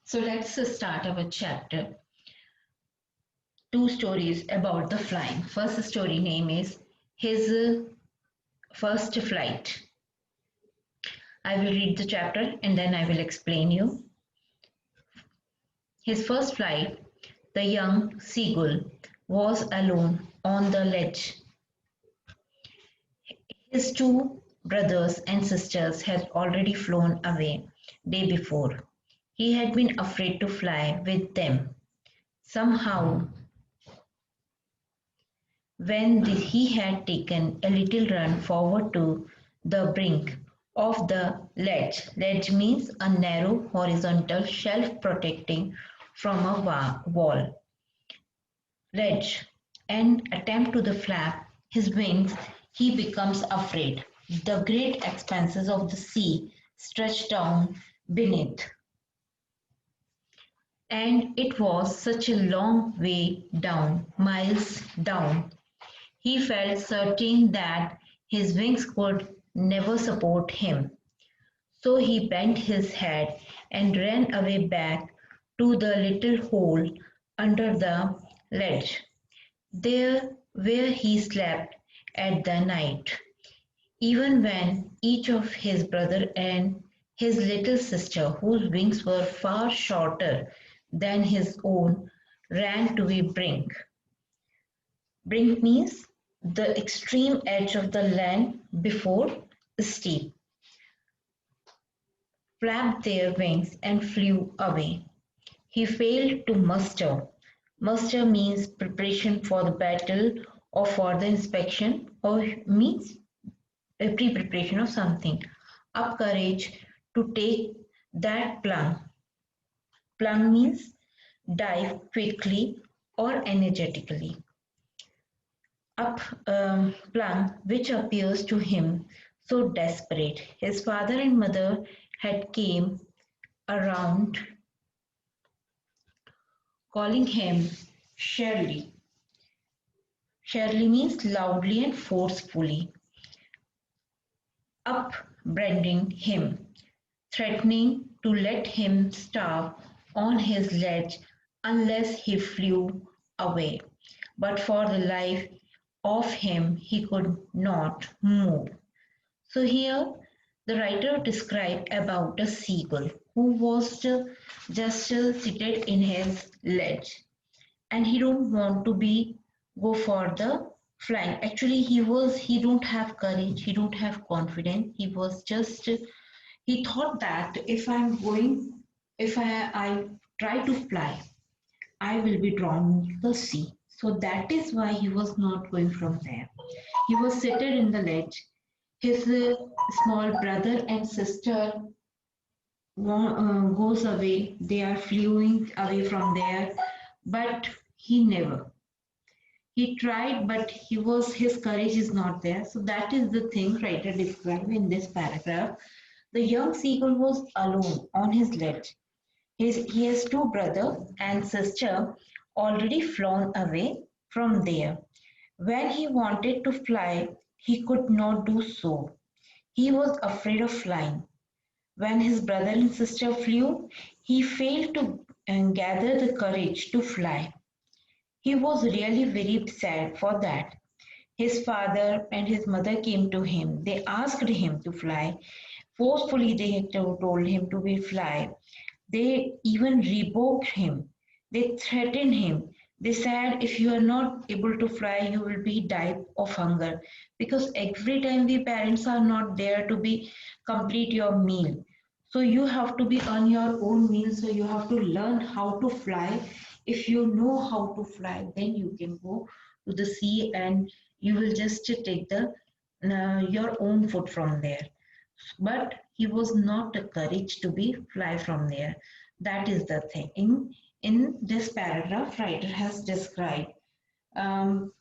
So let's start our chapter. Two stories about the flying. First story name is his first flight. I will read the chapter and then I will explain you. His first flight, the young seagull was alone on the ledge. His two brothers and sisters had already flown away day before. He had been afraid to fly with them. Somehow, when he had taken a little run forward to the brink of the ledge means a narrow horizontal shelf protecting from a wall, ledge, and attempt to the flap his wings, he becomes afraid. The great expanses of the sea stretch down beneath, and it was such a long way down, miles down. He felt certain that his wings could never support him. So he bent his head and ran away back to the little hole under the ledge. There where he slept at the night, even when each of his brother and his little sister, whose wings were far shorter than his own, ran to a brink. Brink means the extreme edge of the land before steep, flapped their wings and flew away. He failed to muster. Muster means preparation for the battle or for the inspection or means a pre-preparation of something. Up courage to take that plunge. Plunge means dive quickly or energetically. Up plunge which appears to him so desperate. His father and mother had came around calling him Shirley. Shirley means loudly and forcefully, upbraiding him, threatening to let him starve on his ledge unless he flew away. But for the life of him he could not move. So here the writer described about a seagull who was just seated in his ledge and he don't want to be go for the flying. Actually he don't have courage, he don't have confidence. He was just he thought that if I try to fly, I will be drawn to the sea. So that is why he was not going from there. He was seated in the ledge. His small brother and sister goes away. They are fleeing away from there, but he never. He tried, but his courage is not there. So that is the thing writer described in this paragraph. The young seagull was alone on his ledge. He has two brothers and sister already flown away from there. When he wanted to fly, he could not do so. He was afraid of flying. When his brother and sister flew, he failed to gather the courage to fly. He was really very sad for that. His father and his mother came to him. They asked him to fly. Forcefully, they had told him to be fly. They even rebuked him. They threatened him. They said, if you are not able to fly, you will be die of hunger. Because every time we parents are not there to be complete your meal. So you have to be on your own meal. So you have to learn how to fly. If you know how to fly, then you can go to the sea and you will just take the your own food from there. But he was not the courage to be fly from there. That is the thing. In this paragraph, writer has described. Um,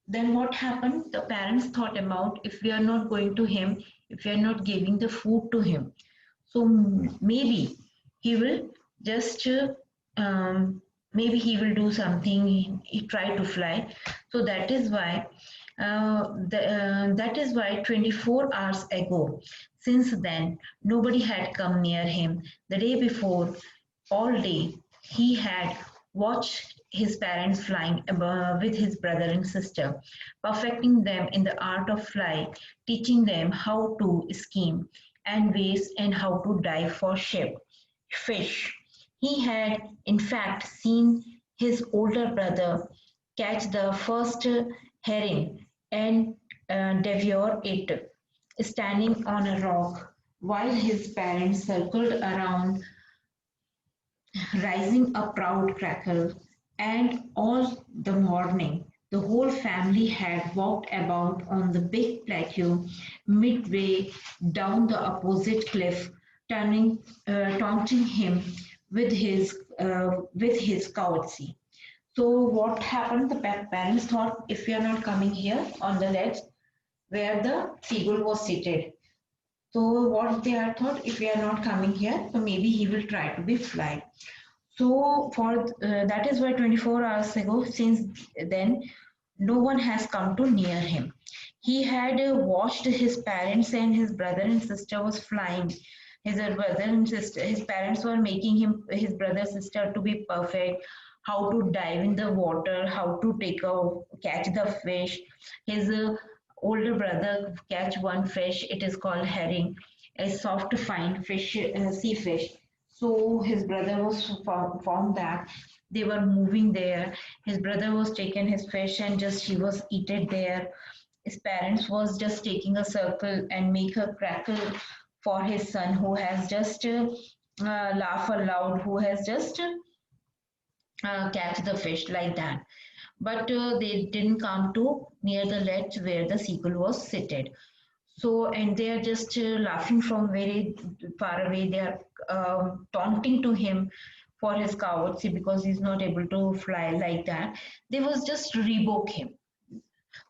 then what happened? The parents thought about if we are not going to him, if we are not giving the food to him, so maybe he will just maybe he will do something. He try to fly. So that is why 24 hours ago, since then nobody had come near him. The day before, All day he had watched his parents flying with his brother and sister, perfecting them in the art of flight, teaching them how to scheme and waste and how to dive for fish. He had, in fact, seen his older brother catch the first herring and devour it, standing on a rock while his parents circled around, rising a proud crackle, and all the morning the whole family had walked about on the big plateau midway down the opposite cliff, taunting him with his cowardly. So what happened? The parents thought, if we are not coming here on the ledge where the seagull was seated, so what they had thought, if we are not coming here, so maybe he will try to be fly. So for that is why 24 hours ago, since then, no one has come to near him. He had watched his parents and his brother and sister was flying. His brother and sister, his parents were making him, his brother sister to be perfect. How to dive in the water, how to catch the fish. His older brother catch one fish. It is called herring, a soft fine fish, sea fish. So his brother was found that they were moving there. His brother was taking his fish and just he was eaten there. His parents was just taking a circle and make a crackle for his son who has just laugh aloud, who has just catch the fish like that. But they didn't come to near the ledge where the seagull was seated. So, and they are just laughing from very far away. They are taunting to him for his cowardice because he's not able to fly like that. They was just rebuke him.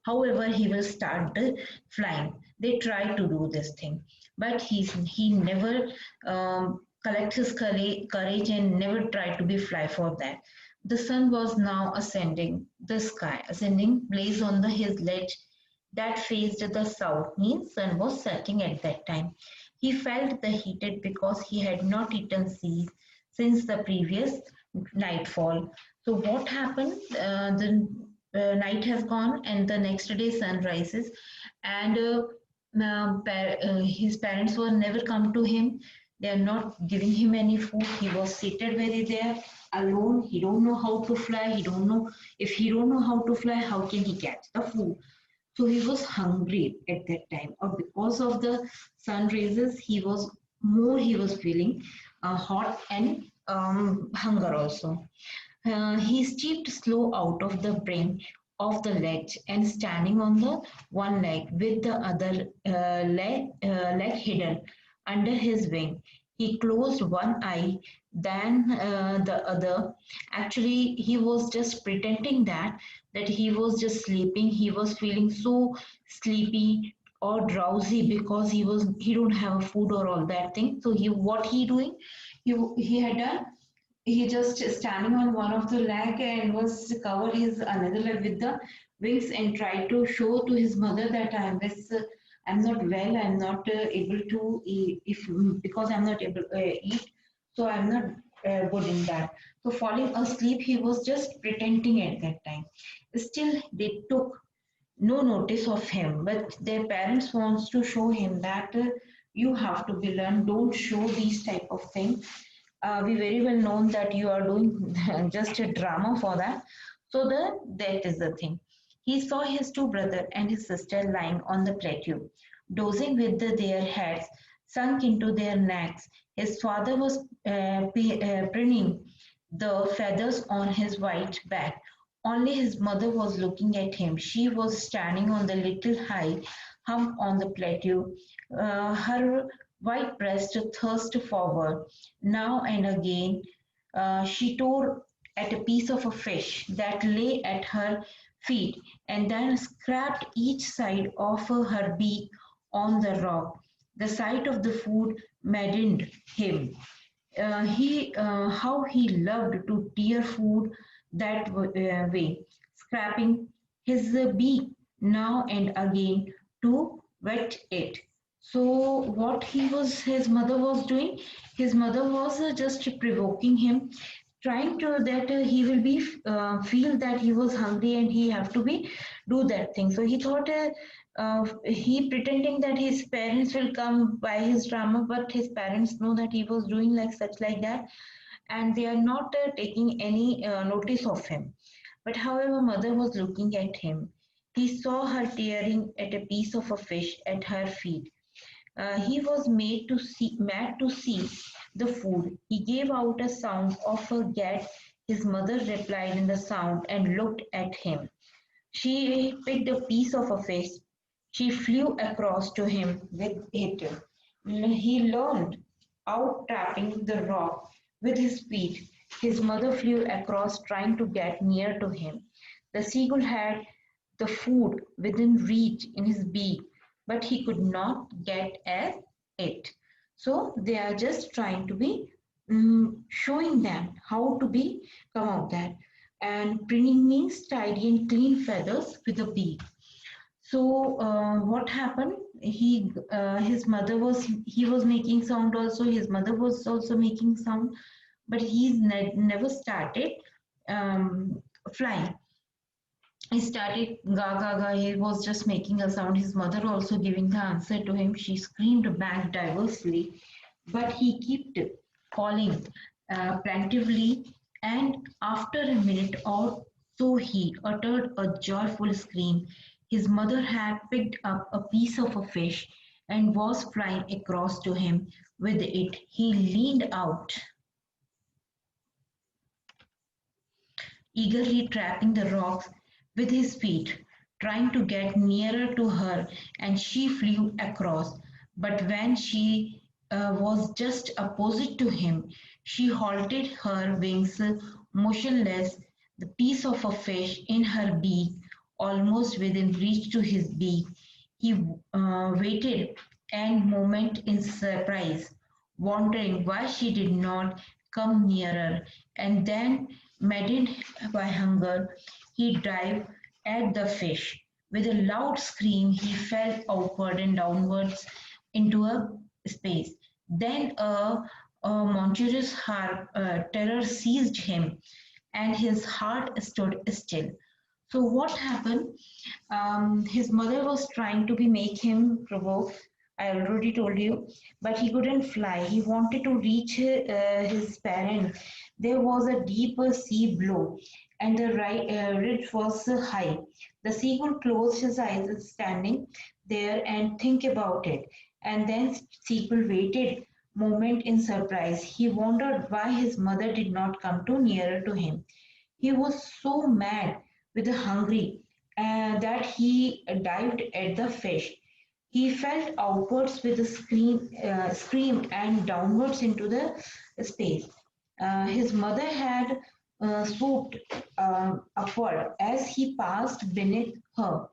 However, he will start flying. They try to do this thing, but he never collects his courage and never tried to be fly for that. The sun was now ascending the sky, ascending place on his ledge that faced the south, means sun was setting at that time. He felt the heated because he had not eaten seeds since the previous nightfall. So what happened? The night has gone and the next day sun rises, and his parents were never come to him. They are not giving him any food. He was seated very there alone. He don't know how to fly. He don't know, if he don't know how to fly, how can he catch the food? So he was hungry at that time, or because of the sun raises, he was feeling hot and hunger also. He stepped slow out of the brink of the ledge and standing on the one leg with the other leg hidden under his wing. He closed one eye, then the other. Actually, he was just pretending that he was just sleeping. He was feeling so sleepy or drowsy because he don't have food or all that thing. So what he doing? He had done, he just standing on one of the leg and was covered his another leg with the wings and tried to show to his mother that I'm not well, I'm not able to eat, if because I'm not able eat, so I'm not good in that. So falling asleep, he was just pretending at that time. Still, they took no notice of him, but their parents wants to show him that you have to be learned, don't show these type of things. We very well known that you are doing just a drama for that. So that is the thing. He saw his two brother and his sister lying on the plateau, dozing with their heads sunk into their necks. His father was preening the feathers on his white back. Only his mother was looking at him. She was standing on the little high hump on the plateau, her white breast thrust forward. Now and again, she tore at a piece of a fish that lay at her feet and then scraped each side of her beak on the rock. The sight of the food maddened him. How he loved to tear food that way, scraping his beak now and again to wet it. So what his mother was doing, his mother was just provoking him, trying to that he will be feel that he was hungry and he have to be do that thing. So he thought he pretending that his parents will come by his drama, but his parents know that he was doing like such like that, and they are not taking any notice of him. But however, mother was looking at him. He saw her tearing at a piece of a fish at her feet. He was mad to see the food. He gave out a sound of a gat. His mother replied in the sound and looked at him. She picked a piece of a fish. She flew across to him with it. He learned out trapping the rock with his feet. His mother flew across trying to get near to him. The seagull had the food within reach in his beak, but he could not get at it. So they are just trying to be showing them how to be come out that. And preening means tidy and clean feathers with a beak. So what happened? His mother was he was making sound also. His mother was also making sound, but never started um, flying. He started ga ga ga. He was just making a sound. His mother also giving the answer to him. She screamed back diversely, but he kept calling plaintively. And after a minute or so, he uttered a joyful scream. His mother had picked up a piece of a fish and was flying across to him with it. He leaned out, eagerly trapping the rocks with his feet, trying to get nearer to her, and she flew across. But when she was just opposite to him, she halted, her wings motionless, the piece of a fish in her beak almost within reach to his beak. He waited and moment in surprise, wondering why she did not come nearer, and then, maddened by hunger, he dived at the fish. With a loud scream, he fell outward and downwards into a space. Then a monstrous terror seized him, and his heart stood still. So what happened? His mother was trying to be make him provoke. I already told you, but he couldn't fly. He wanted to reach his parents. There was a deeper sea below, and the ridge was high. The seagull closed his eyes, standing there and think about it. And then seagull waited moment in surprise. He wondered why his mother did not come too nearer to him. He was so mad with the hungry that he dived at the fish. He fell outwards with a scream and downwards into the space. His mother had swooped upward as he passed beneath her.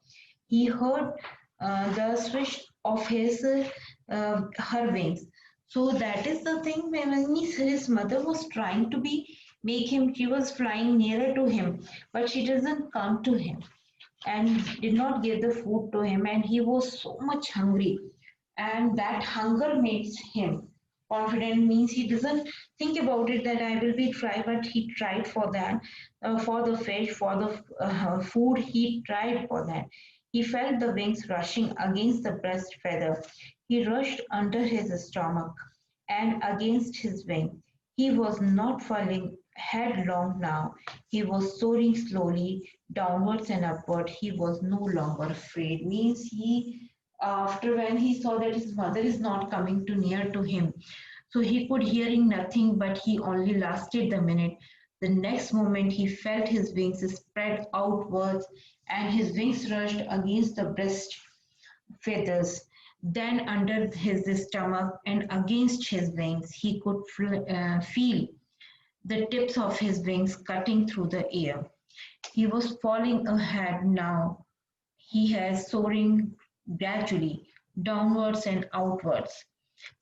He heard the swish of her wings. So that is the thing when his mother was trying to be make him. She was flying nearer to him, but she doesn't come to him and did not give the food to him, and he was so much hungry, and that hunger makes him confident, means he doesn't think about it that I will be try, but he tried for that, for the fish, for the food, he tried for that. He felt the wings rushing against the breast feather. He rushed under his stomach and against his wing. He was not falling headlong now. He was soaring slowly downwards and upward. He was no longer afraid. Means he, after when he saw that his mother is not coming too near to him, so he could hearing nothing, but he only lasted the minute. The next moment he felt his wings spread outwards and his wings rushed against the breast feathers. Then under his stomach and against his wings, he could feel the tips of his wings cutting through the air. He was falling ahead now. He has soaring gradually downwards and outwards.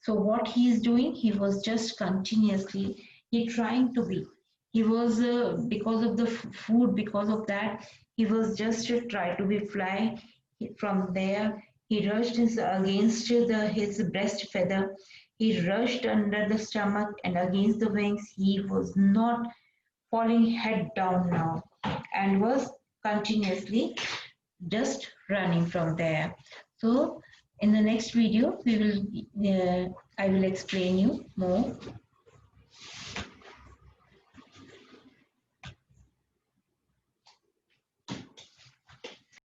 So what he is doing, he was just continuously he trying to be. He was because of the food, because of that, he was just try to be fly from there. He rushed against his breast feather. He rushed under the stomach and against the wings. He was not falling head down now and was continuously just running from there. So in the next video, I will explain you more.